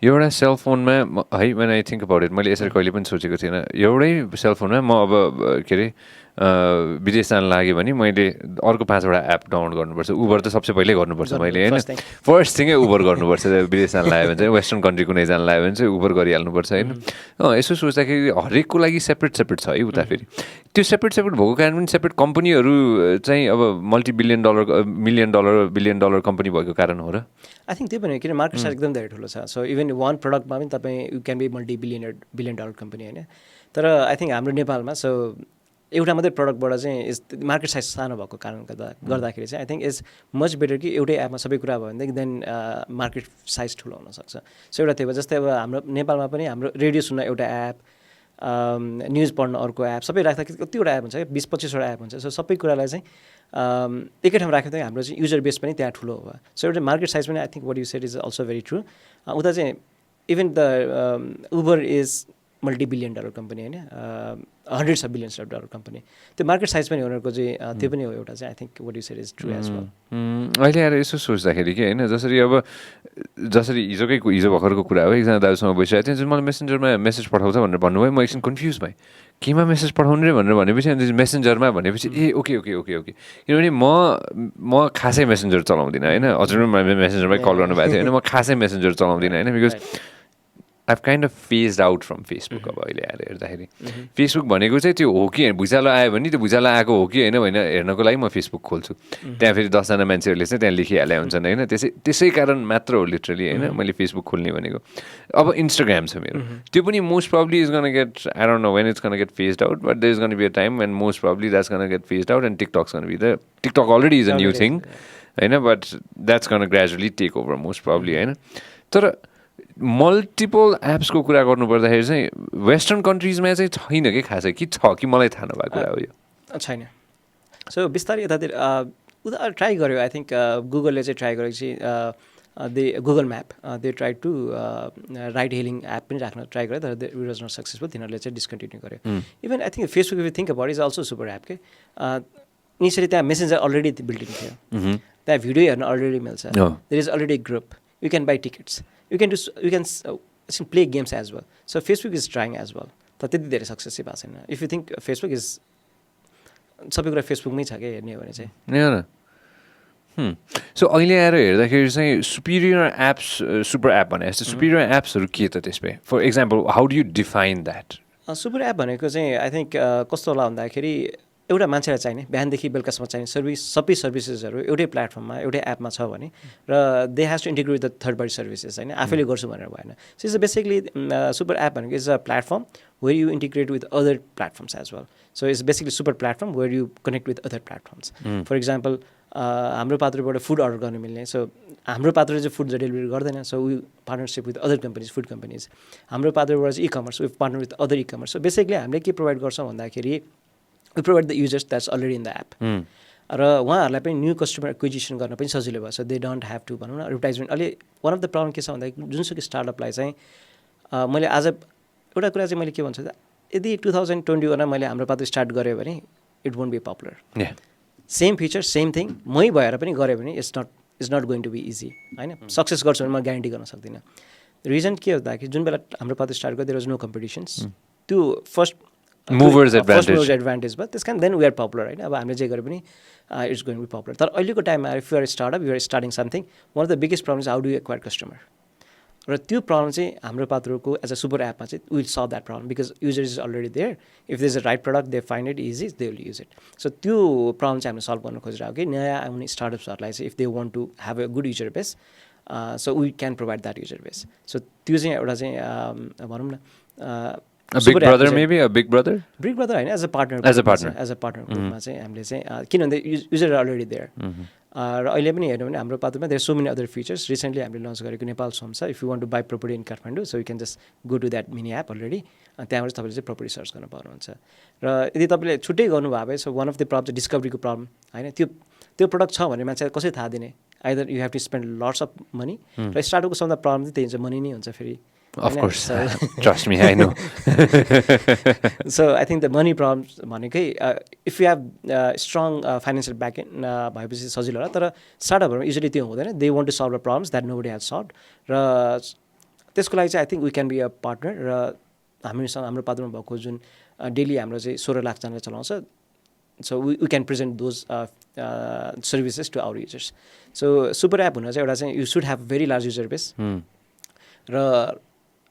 एउटा सेलफोनमा है when I think about it, मैले यसरी कहिले पनि सोचेको थिएन. एउटै सेलफोनमा म अब के अरे विदेश जान लाग्यो भने मैले अर्को 5वटा एप डाउनलोड गर्नुपर्छ. उबर त सबसे पहिल्यै गर्नुपर्छ मैले होइन. फर्स्ट थिङै उबर गर्नुपर्छ. विदेश जान लाग्यो भने चाहिँ वेस्टर्न कन्ट्री कुनै जान लाग्यो भने चाहिँ उबर गरिहाल्नुपर्छ होइन. यसो सोच्दाखेरि हरेकको लागि सेपरेट छ है उता फेरि. त्यो सेपरेट भएको कारण पनि सेपरेट कम्पनीहरू चाहिँ अब $multi-billion, $1 billion कम्पनी भएको कारण हो र. आई थिङ्क त्यही पनि किन मार्केट साइज एकदम धेरै ठुलो छ. सो इभन वान प्रडक्टमा पनि तपाईँ you can be $multi-billion company होइन. तर आई थिङ्क हाम्रो नेपालमा सो एउटा मात्रै प्रडक्टबाट चाहिँ इज मार्केट साइज सानो भएको कारणले गर्दाखेरि चाहिँ I think is much better कि एउटै एपमा सबै कुरा भयो भनेदेखि देन मार्केट साइज ठुलो हुनसक्छ. सो एउटा त्यो भयो. जस्तै अब हाम्रो नेपालमा पनि हाम्रो रेडियो सुन्न एउटा एप, न्युज पढ्न अर्को एप, सबै राख्दाखेरि कतिवटा एप हुन्छ, 20-25वटा एप हुन्छ. सो सबै कुरालाई चाहिँ एकै ठाउँ राख्यो भने हाम्रो चाहिँ युजर बेस पनि त्यहाँ ठुलो हो. सो एउटा मार्केट साइज पनि I think what you said is also very true. उता चाहिँ even the Uber is $multi-billion company होइन, $hundreds of billions कम्पनी. त्यो मार्केट साइज पनि उनीहरूको चाहिँ त्यो पनि हो एउटा चाहिँ I think what you said is true as well. अहिले आएर यसो सोच्दाखेरि कि होइन जसरी हिजो भर्खरको कुरा हो. एकजना दाजुसँग बसिरहेको थिएँ, मलाई मेसेन्जरमा मेसेज पठाउँछ भनेर भन्नुभयो. म एकछिन कन्फ्युज भएँ, केमा मेसेज पठाउनु रे भनेर भनेपछि अनि मेसेन्जरमा भनेपछि ए ओके. किनभने म खासै मेसेन्जर चलाउँदिनँ होइन. हजुर मेसेन्जरमै कल गर्नुभएको थियो होइन. म खासै मेसेन्जर चलाउँदिनँ होइन. Because I've kind of phased out from Facebook अब अहिले आएर हेर्दाखेरि. फेसबुक भनेको चाहिँ त्यो हो कि भुइँचालो आयो भने त्यो भुइँचालो आएको हो कि होइन होइन हेर्नको लागि म फेसबुक खोल्छु. त्यहाँ फेरि 10जना मान्छेहरूले चाहिँ त्यहाँ लेखिहाले हुन्छन् होइन. त्यसै कारण मात्र हो लिटरली होइन मैले फेसबुक खोल्ने भनेको. अब इन्स्टाग्राम छ मेरो, त्यो पनि most probably is gonna get, I don't know when it's gonna get phased out, but there is gonna be a time when most probably that's gonna get phased out and TikTok's gonna be the TikTok already is a new thing होइन. But that's gonna gradually take over most probably होइन. तर multiple एप्सको कुरा गर्नुपर्दाखेरि चाहिँ western कन्ट्रिजमा चाहिँ छैन कि खासै, कि छ कि मलाई थाहा नभएको कुरा हो यो. छैन. सो बिस्तारै यतातिर उता ट्राई गर्यो. आई थिङ्क गुगलले चाहिँ ट्राई गरेको चाहिँ they Google map they try to ride hailing app पनि राख्न ट्राई गर्यो. तर इट वाज नट सक्सेसफुल. तिनीहरूले चाहिँ डिस्कन्टिन्यू गर्यो. Even I think Facebook if you think about is also super app के. इनिसियली त्यहाँ मेसेन्जर अलरेडी बिल्ट इन थियो. त्यहाँ भिडियो हेर्न अलरेडी मिल्छ. There is already group. You can buy tickets. You can play games as well. So Facebook is trying as well. तर त्यति धेरै success चाहिँ भएको छैन. If you think Facebook is सबै कुरा फेसबुकमै छ क्या हेर्ने हो भने चाहिँ. सो अहिले आएर हेर्दाखेरि चाहिँ सुपिरियर एप्स, सुपर एप भने जस्तो सुपिरियर एप्सहरू के त त्यसमा? For example how do you define that? Super app भनेको चाहिँ आई थिङ्क कस्तो होला भन्दाखेरि एउटा मान्छेलाई चाहिने बिहानदेखि बेलुकासम्म चाहिने सबै सर्भिसेसहरू एउटै प्लेटफर्ममा एउटै एपमा छ भने र they has to integrate the third party services होइन. आफैले गर्छु भनेर भएन. So is basically super app भनेको is a platform where you integrate with other platforms as well. So it's basically super platform where you connect with other platforms. For example हाम्रो पात्रोबाट food order गर्न मिल्ने. So हाम्रो पात्रोले चाहिँ food delivery गर्दैन. So we partnership with other companies, food companies. हाम्रो पात्रोबाट चाहिँ commerce, we partner with other commerce. So basically हामीले के प्रोभाइड गर्छौँ भन्दाखेरि we provide the users that's already in the app. र उहाँहरूलाई पनि न्यू कस्टमर एक्विजिसन गर्न पनि सजिलो भयो. So they don't have to भनौँ न एडभर्टाइजमेन्ट. अहिले वान अफ द प्रब्लम के छ भन्दाखेरि जुनसुकै स्टार्टअपलाई चाहिँ मैले आज एउटा कुरा चाहिँ मैले के भन्छु त, यदि 2021मा मैले हाम्रो पात्रो स्टार्ट गरेँ भने it won't be popular. Same feature same thing मै भएर पनि गऱ्यो भने it's not going to be easy होइन. सक्सेस गर्छु भने म ग्यारेन्टी गर्न सक्दिनँ. रिजन के हो भन्दाखेरि जुन बेला हाम्रो पात्रो स्टार्ट गर्दा देयर वाज नो कम्पिटिसन्स. त्यो फर्स्ट मुभर्स एडभान्टेज भयो. त्यस कारण देन वी आर पपुलर होइन. अब हामीले जे गरे पनि it's going to be popular. तर अहिलेको टाइममा if you are startup, you are starting something, one of the biggest problem is how do you acquire customer. र त्यो प्रब्लम चाहिँ हाम्रो पात्रोको एज अ सुपर एपमा चाहिँ will solve that problem because user is already there. If there is a right product they find it easy, they will use it. So त्यो problem चाहिँ हामीले सल्भ गर्न खोजिरहेको कि नयाँ आउने स्टार्टअप्सहरूलाई चाहिँ if they want to have a good user base, so we can provide that user base. So त्यो चाहिँ एउटा चाहिँ भनौँ न A big brother maybe? A big brother? Big brother होइन, एज अ पार्टनर ग्रुपमा चाहिँ हामीले चाहिँ किनभने युजर अलरेडी देयर. र अहिले पनि हेर्नु भने हाम्रो पात्रोमा there so many other features. Recently हामीले लन्च गरेको नेपाल सोम छ. If you want to buy property in Kathmandu, so you can just go to that mini app already. त्यहाँबाट तपाईँले चाहिँ प्रपर्टी सर्च गर्न पाउनुहुन्छ. र यदि तपाईँले छुट्टै गर्नुभयो भए, so one of the problem चाहिँ डिस्कभरीको प्रब्लम होइन. त्यो प्रडक्ट छ भने मान्छेलाई कसरी थाहा दिने? Either you have to spend lots of money. र स्टार्टअपको सबभन्दा प्रब्लम चाहिँ त्यही हुन्छ, मनी नै हुन्छ फेरि. Of course, trust me, I know. So I think the money problems भनेकै if you have strong financial backend भएपछि सजिलो होला. तर स्टार्टअपहरूमा युजली त्यो हुँदैन. They want to solve the problems that nobody has solved. र त्यसको लागि चाहिँ I think we can be a partner र हामीसँग हाम्रो पात्रमा भएको जुन डेली हाम्रो चाहिँ 16 लाखजनाले चलाउँछ so we can present those services to our users so super app हुन चाहिँ एउटा चाहिँ you should have very large user base र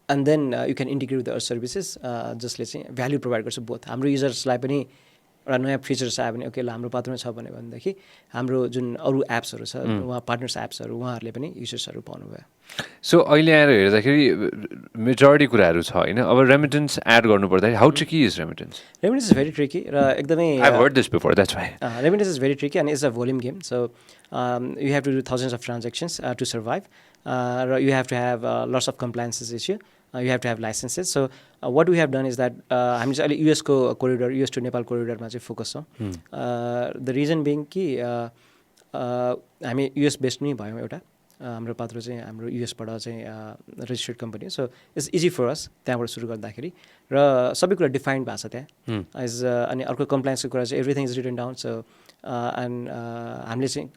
and then you can integrate with other services जसले चाहिँ भ्याल्यु प्रोभाइड गर्छ बोथ हाम्रो युजर्सलाई पनि एउटा नयाँ फिचर्स आयो भने ओके ल हाम्रो पात्रमा छ भनेदेखि हाम्रो जुन अरू एप्सहरू छ उहाँ पार्टनर्स एप्सहरू उहाँहरूले पनि युजर्सहरू पाउनुभयो सो अहिले आएर हेर्दाखेरि मेजोरिटी कुराहरू छ होइन अब रेमिटेन्स एड गर्नुपर्दाखेरि how tricky is remittance remittance is very tricky र एकदमै I heard this before that's why remittance is very tricky and it's a volume game so you have to do thousands of transactions to survive र you have to have lots of compliances issue you have to have licenses. So what we have done is that हामी चाहिँ अहिले US को corridor US to Nepal कोरिडोरमा चाहिँ focus छौँ the reason being कि हामी US based नै भयौँ एउटा हाम्रो पात्रो चाहिँ हाम्रो युएसबाट चाहिँ registered company so it's easy for us त्यहाँबाट सुरु गर्दाखेरि र सबै कुरा डिफाइन्ड भएको छ त्यहाँ एज अनि अर्को कम्प्लायन्सको कुरा चाहिँ everything is written down so and हामीले चाहिँ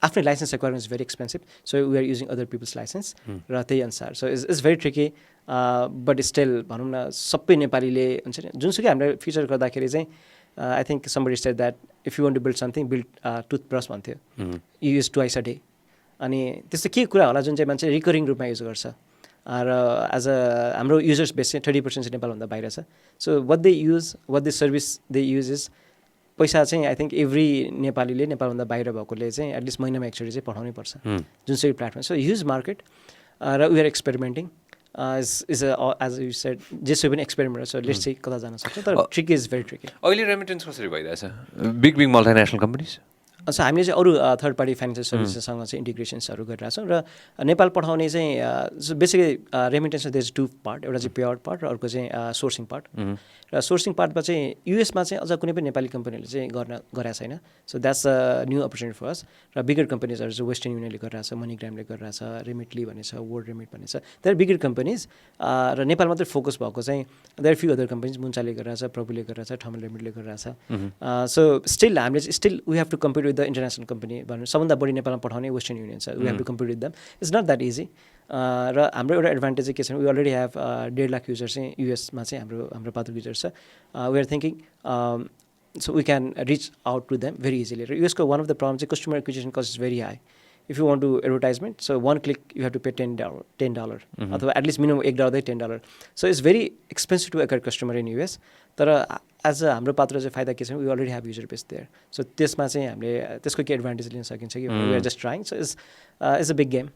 आफ्नै license requirement is very expensive so we are using other people's license र त्यही अनुसार so it's very tricky but still भनौँ न सबै नेपालीले हुन्छ नि जुनसुकै हामीले फिचर गर्दाखेरि चाहिँ I think somebody said that if you want to build something build toothbrush भन्थ्यो you use twice a day अनि त्यस्तो के कुरा होला जुन चाहिँ मान्छे रिकरिङ रूपमा युज गर्छ र एज अ हाम्रो युजर्स बेस चाहिँ 30% चाहिँ नेपालभन्दा बाहिर छ so what they use what they service they use is पैसा चाहिँ आई थिङ्क एभ्री नेपालीले नेपालभन्दा बाहिर भएकोले चाहिँ एटलिस्ट महिनामा एकचोटि चाहिँ पठाउनै पर्छ जुनसुकै प्लेटफर्म सो ह्युज मार्केट र we are experimenting is as you said जेसुकै पनि एक्सपेरिमेन्ट सो लेट्स चाहिँ कता जान सक्छ तर ट्रिकी इज भेरी ट्रिकी अहिले रेमिटेन्स कसरी भइरहेछ बिग मल्टिनेसनल कम्पनीज सो हामीले चाहिँ अरू थर्ड पार्टी फाइनेन्सियल सर्भिसेससँग चाहिँ इन्टिग्रेसन्सहरू गरिरहेछौँ र नेपाल पठाउने चाहिँ बेसिकली रेमिटेन्समा देयर इज टु पार्ट एउटा चाहिँ पेआउट पार्ट र अर्को चाहिँ सोर्सिङ पार्ट र सोर्सिङ पार्टमा चाहिँ युएसमा चाहिँ अझ कुनै पनि नेपाली कम्पनीहरूले चाहिँ गरेको छैन so that's a new opportunity for us र बिगर कम्पनीजहरू चाहिँ वेस्टर्न युनियनले गरिरहेछ मनीग्रामले गरिरहेछ रेमिटली भन्ने छ वर्ल्ड रेमिट भन्ने छ देयर बिगर कम्पनीज र नेपाल मात्रै फोकस भएको चाहिँ देयर फ्यु अदर कम्पनीज मुन्चाले गरिरहेछ प्रभुले गरिरहेछ ठमल रेमिटले गरिरहेछ सो स्टिल हामीले चाहिँ still we have to compete with the international company भन्नु सबभन्दा बढी नेपालमा पठाउने वेस्टर्न युनियन छ we have to compete with them it's not that easy र हाम्रो एउटा एडभान्टेज चाहिँ के छ we already have 1.5 lakh user चाहिँ युएसमा चाहिँ हाम्रो पात्र युजर छ we are thinking so we can reach out to them very easily र युएसको वान अफ द प्रब्लम चाहिँ customer acquisition cost is very high if you want to advertisement so one click you have to pay $10 अथवा at least minimum $1 $10 so it's very expensive to acquire customer in US तर as a हाम्रो पात्र चाहिँ फाइदा के छ we already have user base there so त्यसमा चाहिँ हामीले त्यसको के एडभान्टेज लिन सकिन्छ कि we are just trying so it's a big game